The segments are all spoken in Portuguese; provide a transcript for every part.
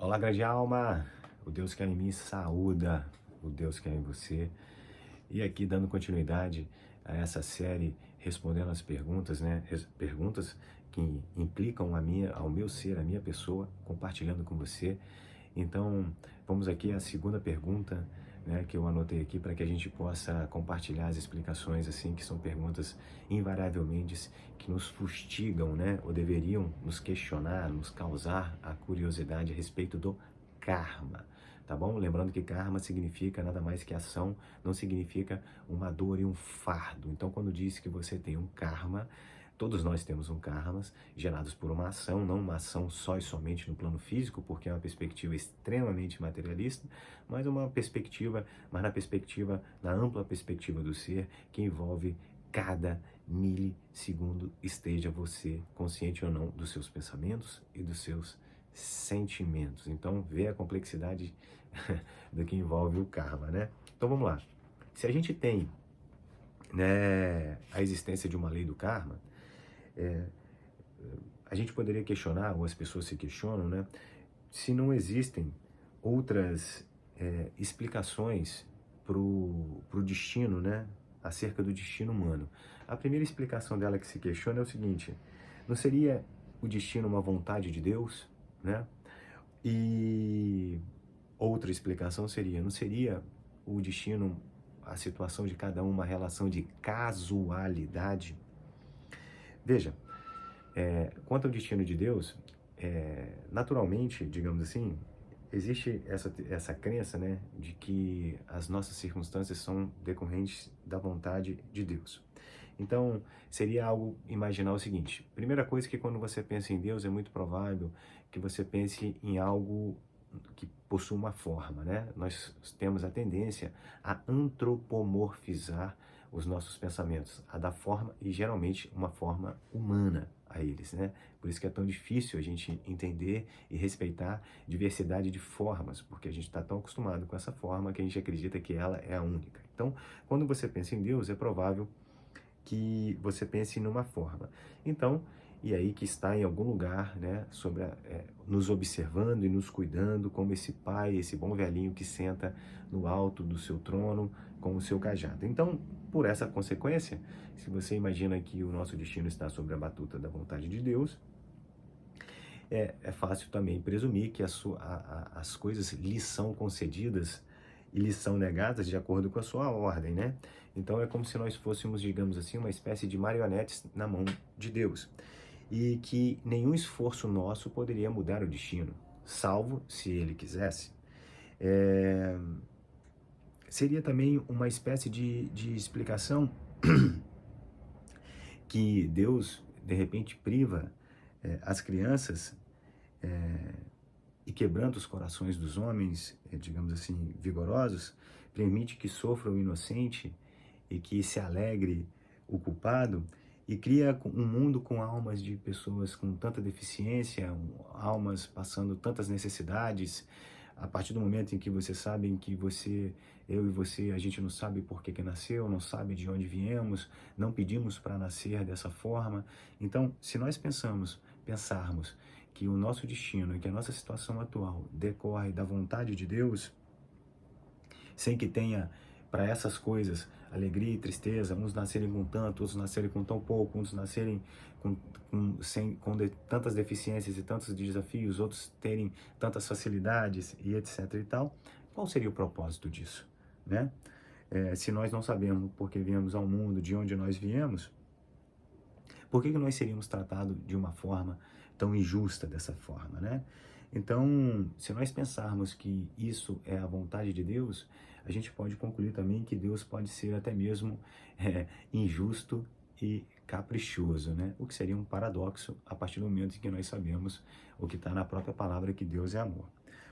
Olá, grande alma! O Deus que é em mim saúda o Deus que é em você. E aqui dando continuidade a essa série, respondendo as perguntas, né? Perguntas que implicam ao meu ser, a minha pessoa, compartilhando com você. Então, vamos aqui à segunda pergunta, né, que eu anotei aqui para que a gente possa compartilhar as explicações, assim, que são perguntas invariavelmente que nos fustigam, né, ou deveriam nos questionar, nos causar a curiosidade a respeito do karma, tá bom? Lembrando que karma significa nada mais que ação, não significa uma dor e um fardo. Então, quando diz que você tem um karma, todos nós temos um karmas gerados por uma ação, não uma ação só e somente no plano físico, porque é uma perspectiva extremamente materialista, mas na ampla perspectiva do ser, que envolve cada milissegundo esteja você, consciente ou não, dos seus pensamentos e dos seus sentimentos. Então, vê a complexidade do que envolve o karma, né? Então, vamos lá. Se a gente tem, né, a existência de uma lei do karma, a gente poderia questionar, ou as pessoas se questionam, né, se não existem outras explicações para o destino, né, acerca do destino humano. A primeira explicação dela que se questiona é o seguinte: não seria o destino uma vontade de Deus, né? E outra explicação seria, não seria o destino, a situação de cada um, uma relação de casualidade? Veja, quanto ao destino de Deus, naturalmente, digamos assim, existe essa crença, né, de que as nossas circunstâncias são decorrentes da vontade de Deus. Então, seria algo imaginar o seguinte: primeira coisa, que quando você pensa em Deus, é muito provável que você pense em algo que possui uma forma, né? Nós temos a tendência a antropomorfizar os nossos pensamentos, a dar forma, e geralmente uma forma humana a eles, né? Por isso que é tão difícil a gente entender e respeitar diversidade de formas, porque a gente está tão acostumado com essa forma que a gente acredita que ela é a única. Então, quando você pensa em Deus, é provável que você pense numa forma. Então, e aí que está em algum lugar, né, nos observando e nos cuidando, como esse pai, esse bom velhinho que senta no alto do seu trono com o seu cajado. Então, por essa consequência, se você imagina que o nosso destino está sob a batuta da vontade de Deus, é fácil também presumir que as coisas lhe são concedidas e lhe são negadas de acordo com a sua ordem, né? Então é como se nós fôssemos, digamos assim, uma espécie de marionetes na mão de Deus, e que nenhum esforço nosso poderia mudar o destino, salvo se ele quisesse. Seria também uma espécie de explicação que Deus, de repente, priva as crianças e quebrando os corações dos homens, digamos assim, vigorosos, permite que sofra o inocente e que se alegre o culpado, e cria um mundo com almas de pessoas com tanta deficiência, almas passando tantas necessidades. A partir do momento em que você sabe que eu e você, a gente não sabe por que nasceu, não sabe de onde viemos, não pedimos para nascer dessa forma. Então, se nós pensarmos que o nosso destino e que a nossa situação atual decorre da vontade de Deus, sem que tenha para essas coisas alegria e tristeza, uns nascerem com tanto, outros nascerem com tão pouco, uns nascerem tantas deficiências e tantos desafios, outros terem tantas facilidades e etc e tal, qual seria o propósito disso, né? Se nós não sabemos por que viemos ao mundo, de onde nós viemos, por que nós seríamos tratados de uma forma tão injusta dessa forma, né? Então, se nós pensarmos que isso é a vontade de Deus, a gente pode concluir também que Deus pode ser até mesmo injusto e caprichoso, né? O que seria um paradoxo a partir do momento em que nós sabemos o que está na própria palavra, que Deus é amor.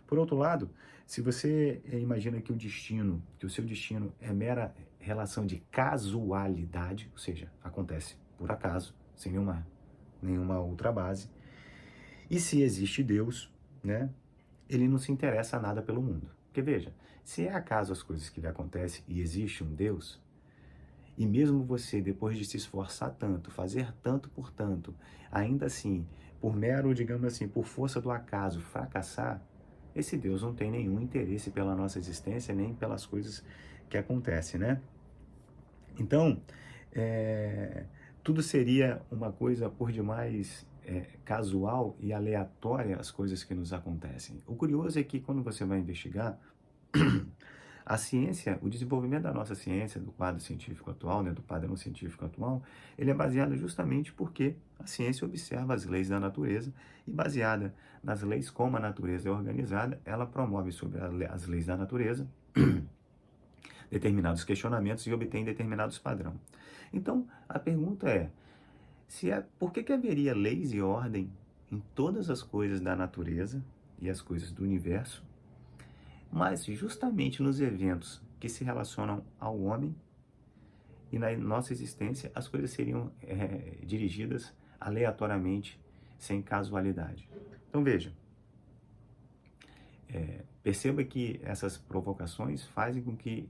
Por outro lado, se você imagina que o seu destino é mera relação de casualidade, ou seja, acontece por acaso, sem nenhuma outra base, e se existe Deus, né, ele não se interessa nada pelo mundo. Porque veja, se é acaso as coisas que lhe acontecem e existe um Deus, e mesmo você, depois de se esforçar tanto, fazer tanto por tanto, ainda assim, por mero, digamos assim, por força do acaso, fracassar, esse Deus não tem nenhum interesse pela nossa existência, nem pelas coisas que acontecem, né? Então, tudo seria uma coisa por demais casual e aleatória as coisas que nos acontecem. O curioso é que quando você vai investigar, a ciência, o desenvolvimento da nossa ciência, do quadro científico atual, né, do padrão científico atual, ele é baseado justamente porque a ciência observa as leis da natureza e, baseada nas leis como a natureza é organizada, ela promove sobre as leis da natureza determinados questionamentos e obtém determinados padrões. Então, a pergunta é, por que haveria leis e ordem em todas as coisas da natureza e as coisas do universo, mas justamente nos eventos que se relacionam ao homem e na nossa existência, as coisas seriam dirigidas aleatoriamente, sem casualidade. Então veja, perceba que essas provocações fazem com que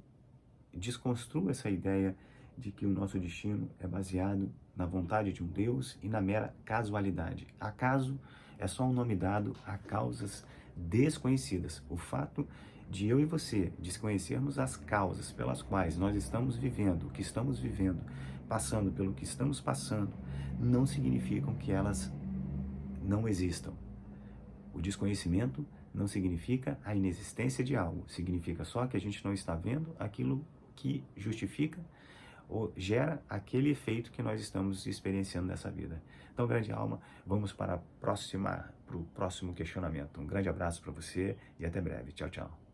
desconstrua essa ideia de que o nosso destino é baseado na vontade de um Deus e na mera casualidade. Acaso é só um nome dado a causas desconhecidas. O fato de eu e você desconhecermos as causas pelas quais nós estamos vivendo, o que estamos vivendo, passando pelo que estamos passando, não significam que elas não existam. O desconhecimento não significa a inexistência de algo, significa só que a gente não está vendo aquilo que justifica ou gera aquele efeito que nós estamos experienciando nessa vida. Então, grande alma, vamos para o próximo questionamento. Um grande abraço para você e até breve. Tchau, tchau.